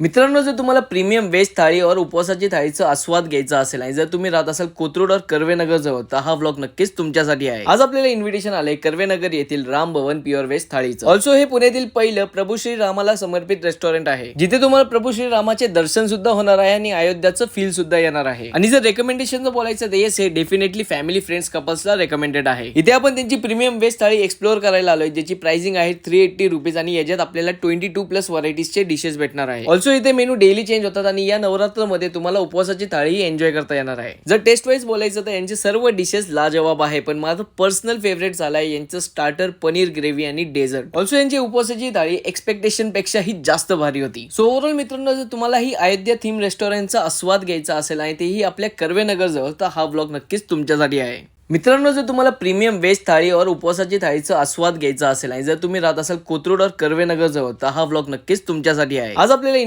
मित्रांनो, जर तुम्हाला प्रीमियम व्हेज थाळी और उपवासाची थाळीचा आस्वाद घ्यायचा असेल आणि जर तुम्ही राहत असाल कोथरूड और कर्वेनगर जवळ, तर हा व्लॉग नक्कीच तुमच्यासाठी आहे. आज आपल्याला इन्व्हिटेशन आले कर्वेनगर येथील राम भवन प्युअर व्हेज थाळीचं. ऑल्सो हे पुण्यातील पहिलं प्रभू श्री रामाला समर्पित रेस्टॉरंट आहे, जिथे तुम्हाला प्रभू श्री रामाचे दर्शन सुद्धा होणार आहे आणि अयोध्याचं फील सुद्धा येणार आहे. आणि जर रेकमेंडेशनचं बोलायचं तर येस, हे डेफिनेटली फॅमिली फ्रेंड्स कपल्सला रेकमेंडेड आहे. इथे आपण त्यांची प्रीमियम व्हेज थाळी एक्सप्लोर करायला आलोय, ज्याची प्राइसिंग आहे 380 रुपीज आणि याच्यात आपल्याला 22+ व्हरायटीजचे डिशेस भेटणार आहे. ऑल्सो इथे मेनू डेली चेंज होतात आणि या नवरात्रमध्ये तुम्हाला उपवासाची थाळी एन्जॉय करता येणार आहे. जर टेस्ट वाईज बोलायचं तर यांचे सर्व डिशेस लाजवाब आहे, पण माझं पर्सनल फेवरेट झालाय यांचं स्टार्टर, पनीर ग्रेव्ही आणि डेझर्ट. ऑल्सो यांची उपवासाची थाळी एक्सपेक्टेशन पेक्षाही जास्त भारी होती. सो ओव्हरऑल मित्रांनो, जर तुम्हाला ही अयोध्या थीम रेस्टॉरंटचा आस्वाद घ्यायचा असेल आणि तेही आपल्या कर्वेनगर जवळ, तर हा व्लॉग नक्कीच तुमच्यासाठी आहे. मित्रांनो, जर तुम्हाला प्रीमियम व्हेज थाळी और उपवासाची थाळीचा आस्वाद घ्यायचा असेल आणि जर तुम्ही राहत असाल कोथरूड और कर्वेनगर जवळ, तर हा व्लॉग नक्कीच तुमच्यासाठी आहे. आज आपल्याला